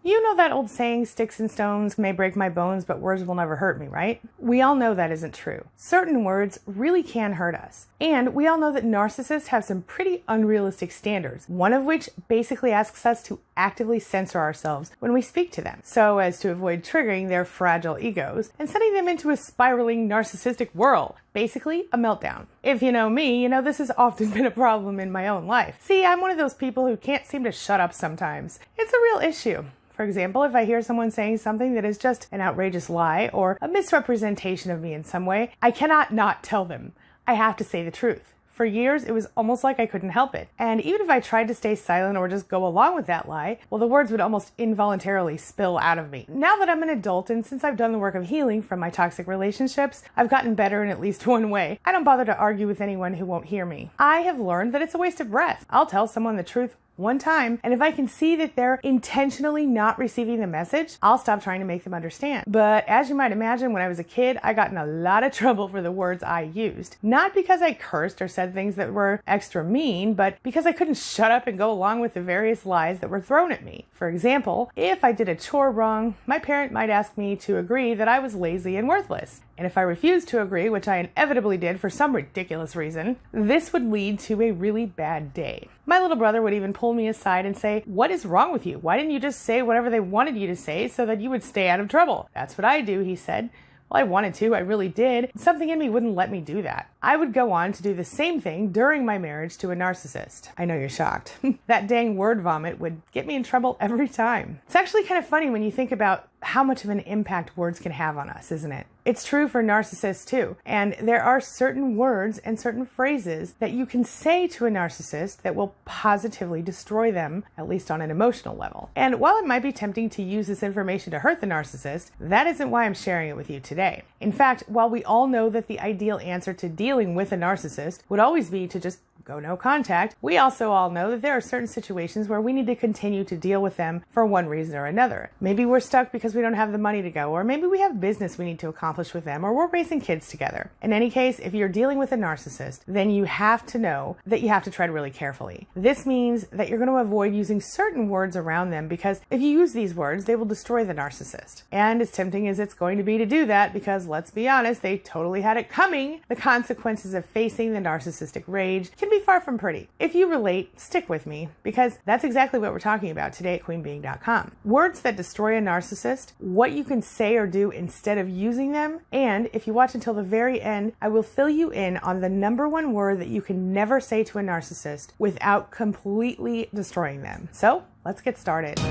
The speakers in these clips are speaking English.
You know that old saying, sticks and stones may break my bones, but words will never hurt me, right? We all know that isn't true. Certain words really can hurt us. And we all know that narcissists have some pretty unrealistic standards, one of which basically asks us to actively censor ourselves when we speak to them, so as to avoid triggering their fragile egos and sending them into a spiraling narcissistic whirl, basically a meltdown. If you know me, you know this has often been a problem in my own life. See, I'm one of those people who can't seem to shut up sometimes. It's a real issue. For example, if I hear someone saying something that is just an outrageous lie or a misrepresentation of me in some way, I cannot not tell them. I have to say the truth. For years, it was almost like I couldn't help it. And even if I tried to stay silent or just go along with that lie, well, the words would almost involuntarily spill out of me. Now that I'm an adult, and since I've done the work of healing from my toxic relationships, I've gotten better in at least one way. I don't bother to argue with anyone who won't hear me. I have learned that it's a waste of breath. I'll tell someone the truth one time, and if I can see that they're intentionally not receiving the message, I'll stop trying to make them understand. But as you might imagine, when I was a kid, I got in a lot of trouble for the words I used. Not because I cursed or said things that were extra mean, but because I couldn't shut up and go along with the various lies that were thrown at me. For example, if I did a chore wrong, my parent might ask me to agree that I was lazy and worthless. And if I refused to agree, which I inevitably did for some ridiculous reason, this would lead to a really bad day. My little brother would even pull me aside and say, "What is wrong with you? Why didn't you just say whatever they wanted you to say so that you would stay out of trouble?" "That's what I do," he said. Well, I wanted to, I really did. Something in me wouldn't let me do that. I would go on to do the same thing during my marriage to a narcissist. I know you're shocked. That dang word vomit would get me in trouble every time. It's actually kind of funny when you think about how much of an impact words can have on us, isn't it? It's true for narcissists too. And there are certain words and certain phrases that you can say to a narcissist that will positively destroy them, at least on an emotional level. And while it might be tempting to use this information to hurt the narcissist, that isn't why I'm sharing it with you today. In fact, while we all know that the ideal answer to dealing with a narcissist would always be to just go no contact, we also all know that there are certain situations where we need to continue to deal with them for one reason or another. Maybe we're stuck because we don't have the money to go, or maybe we have business we need to accomplish with them, or we're raising kids together. In any case, if you're dealing with a narcissist, then you have to know that you have to tread really carefully. This means that you're going to avoid using certain words around them, because if you use these words, they will destroy the narcissist. And as tempting as it's going to be to do that, because let's be honest, they totally had it coming, the consequences of facing the narcissistic rage can be far from pretty. If you relate, stick with me, because that's exactly what we're talking about today at queenbeing.com. Words that destroy a narcissist, what you can say or do instead of using them, and if you watch until the very end, I will fill you in on the number one word that you can never say to a narcissist without completely destroying them. So, let's get started.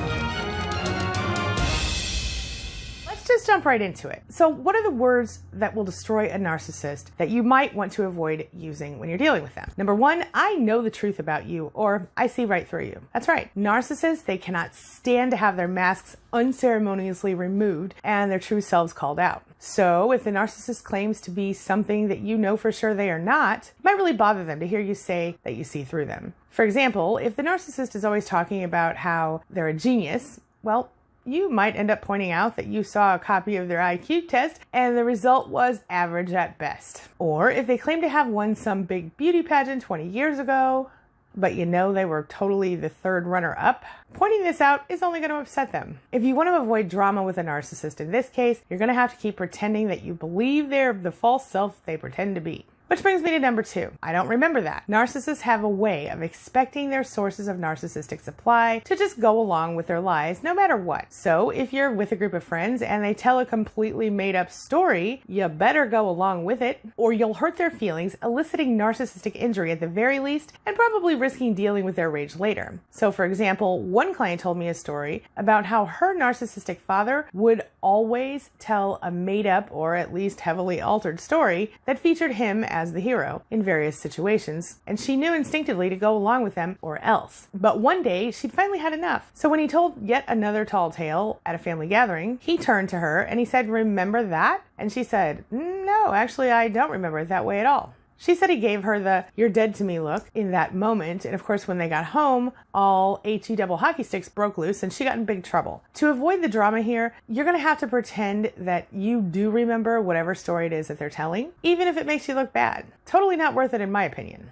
Just jump right into it. So what are the words that will destroy a narcissist that you might want to avoid using when you're dealing with them? Number one, "I know the truth about you," or "I see right through you." That's right. Narcissists, they cannot stand to have their masks unceremoniously removed and their true selves called out. So if the narcissist claims to be something that you know for sure they are not, it might really bother them to hear you say that you see through them. For example, if the narcissist is always talking about how they're a genius, well, you might end up pointing out that you saw a copy of their IQ test and the result was average at best. Or if they claim to have won some big beauty pageant 20 years ago, but you know they were totally the third runner-up, pointing this out is only going to upset them. If you want to avoid drama with a narcissist in this case, you're going to have to keep pretending that you believe they're the false self they pretend to be. Which brings me to number two. I don't remember that. Narcissists have a way of expecting their sources of narcissistic supply to just go along with their lies no matter what. So if you're with a group of friends and they tell a completely made up story, you better go along with it, or you'll hurt their feelings, eliciting narcissistic injury at the very least, and probably risking dealing with their rage later. So for example, one client told me a story about how her narcissistic father would always tell a made up or at least heavily altered story that featured him as the hero in various situations, and she knew instinctively to go along with them or else. But one day, she'd finally had enough. So when he told yet another tall tale at a family gathering, he turned to her and he said, "Remember that?" And she said, "No, actually, I don't remember it that way at all." She said he gave her the "you're dead to me" look in that moment, and of course when they got home, all HE double hockey sticks broke loose and she got in big trouble. To avoid the drama here, you're going to have to pretend that you do remember whatever story it is that they're telling, even if it makes you look bad. Totally not worth it in my opinion.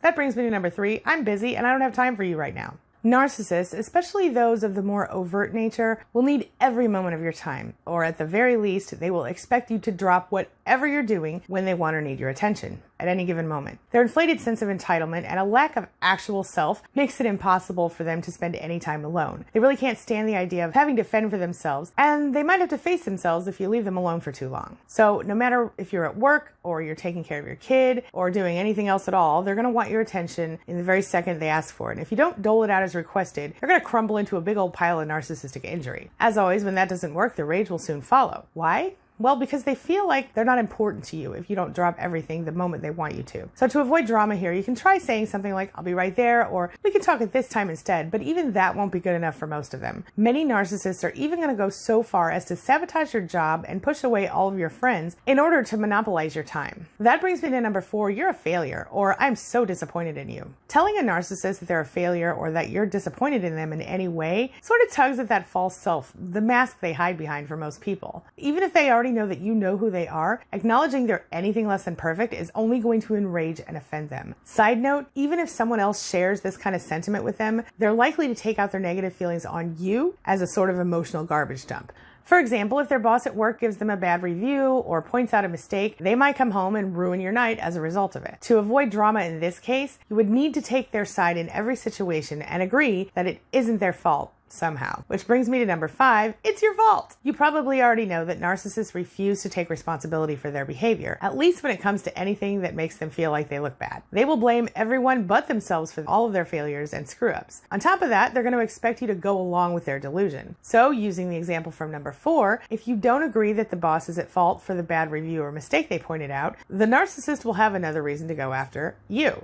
That brings me to number three. I'm busy and I don't have time for you right now. Narcissists, especially those of the more overt nature, will need every moment of your time, or at the very least, they will expect you to drop whatever you're doing when they want or need your attention at any given moment. Their inflated sense of entitlement and a lack of actual self makes it impossible for them to spend any time alone. They really can't stand the idea of having to fend for themselves, and they might have to face themselves if you leave them alone for too long. So no matter if you're at work, or you're taking care of your kid, or doing anything else at all, they're going to want your attention in the very second they ask for it. And if you don't dole it out as requested, you're going to crumble into a big old pile of narcissistic injury. As always, when that doesn't work, the rage will soon follow. Why? Well, because they feel like they're not important to you if you don't drop everything the moment they want you to. So to avoid drama here, you can try saying something like, I'll be right there, or we can talk at this time instead, but even that won't be good enough for most of them. Many narcissists are even going to go so far as to sabotage your job and push away all of your friends in order to monopolize your time. That brings me to number 4, you're a failure, or I'm so disappointed in you. Telling a narcissist that they're a failure or that you're disappointed in them in any way sort of tugs at that false self, the mask they hide behind for most people. Even if they already know that you know who they are, acknowledging they're anything less than perfect is only going to enrage and offend them. Side note, even if someone else shares this kind of sentiment with them, they're likely to take out their negative feelings on you as a sort of emotional garbage dump. For example, if their boss at work gives them a bad review or points out a mistake, they might come home and ruin your night as a result of it. To avoid drama in this case, you would need to take their side in every situation and agree that it isn't their fault somehow. Which brings me to number 5, it's your fault. You probably already know that narcissists refuse to take responsibility for their behavior, at least when it comes to anything that makes them feel like they look bad. They will blame everyone but themselves for all of their failures and screw-ups. On top of that, they're going to expect you to go along with their delusion. So, using the example from number 4, if you don't agree that the boss is at fault for the bad review or mistake they pointed out, the narcissist will have another reason to go after you.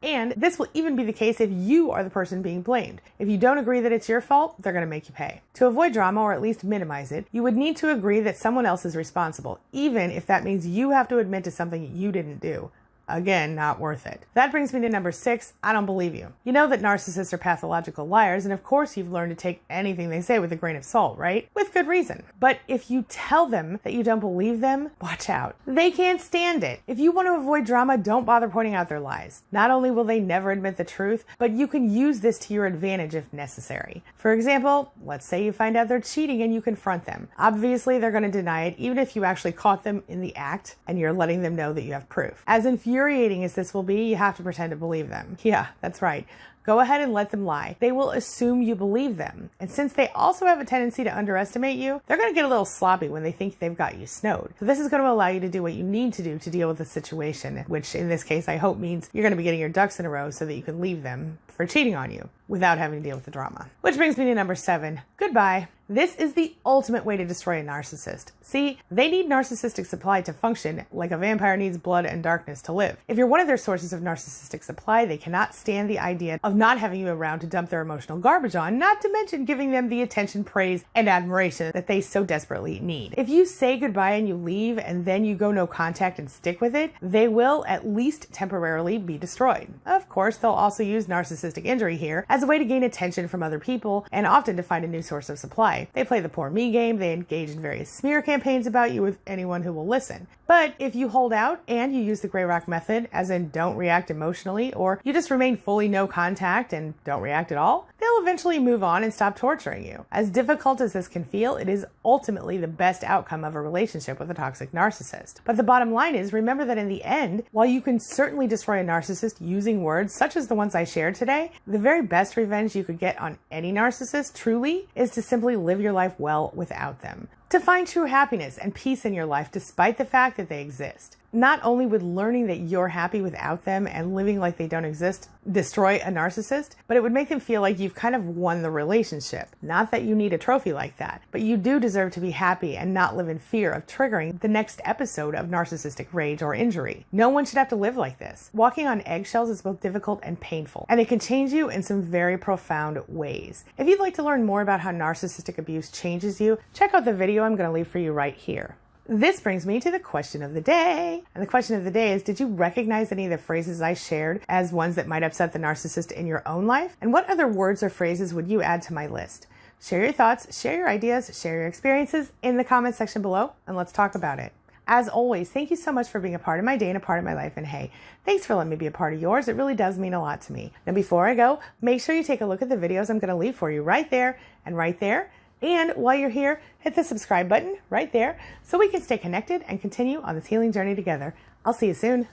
And this will even be the case if you are the person being blamed. If you don't agree that it's your fault, they're going to make you pay. To avoid drama, or at least minimize it, you would need to agree that someone else is responsible, even if that means you have to admit to something you didn't do. Again, not worth it. That brings me to number 6, I don't believe you. You know that narcissists are pathological liars, and of course you've learned to take anything they say with a grain of salt, right? With good reason. But if you tell them that you don't believe them, watch out. They can't stand it. If you want to avoid drama, don't bother pointing out their lies. Not only will they never admit the truth, but you can use this to your advantage if necessary. For example, let's say you find out they're cheating and you confront them. Obviously, they're going to deny it, even if you actually caught them in the act and you're letting them know that you have proof. As infuriating as this will be, you have to pretend to believe them. Yeah, that's right. Go ahead and let them lie. They will assume you believe them. And since they also have a tendency to underestimate you, they're going to get a little sloppy when they think they've got you snowed. So this is going to allow you to do what you need to do to deal with the situation, which in this case I hope means you're going to be getting your ducks in a row so that you can leave them for cheating on you without having to deal with the drama. Which brings me to number 7. Goodbye. This is the ultimate way to destroy a narcissist. See, they need narcissistic supply to function like a vampire needs blood and darkness to live. If you're one of their sources of narcissistic supply, they cannot stand the idea of not having you around to dump their emotional garbage on, not to mention giving them the attention, praise, and admiration that they so desperately need. If you say goodbye and you leave and then you go no contact and stick with it, they will at least temporarily be destroyed. Of course, they'll also use narcissistic injury here as a way to gain attention from other people and often to find a new source of supply. They play the poor me game, they engage in various smear campaigns about you with anyone who will listen. But if you hold out and you use the Grey Rock method, as in don't react emotionally, or you just remain fully no contact and don't react at all, they'll eventually move on and stop torturing you. As difficult as this can feel, it is ultimately the best outcome of a relationship with a toxic narcissist. But the bottom line is, remember that in the end, while you can certainly destroy a narcissist using words such as the ones I shared today, the very best revenge you could get on any narcissist truly is to simply live your life well without them. To find true happiness and peace in your life despite the fact that they exist. Not only would learning that you're happy without them and living like they don't exist destroy a narcissist, but it would make them feel like you've kind of won the relationship. Not that you need a trophy like that, but you do deserve to be happy and not live in fear of triggering the next episode of narcissistic rage or injury. No one should have to live like this. Walking on eggshells is both difficult and painful, and it can change you in some very profound ways. If you'd like to learn more about how narcissistic abuse changes you, check out the video I'm going to leave for you right here. This brings me to the question of the day. And the question of the day is, did you recognize any of the phrases I shared as ones that might upset the narcissist in your own life? And what other words or phrases would you add to my list? Share your thoughts, share your ideas, share your experiences in the comment section below, and let's talk about it. As always, thank you so much for being a part of my day and a part of my life. And hey, thanks for letting me be a part of yours. It really does mean a lot to me. Now, before I go, make sure you take a look at the videos I'm going to leave for you right there and right there. And while you're here, hit the subscribe button right there so we can stay connected and continue on this healing journey together. I'll see you soon.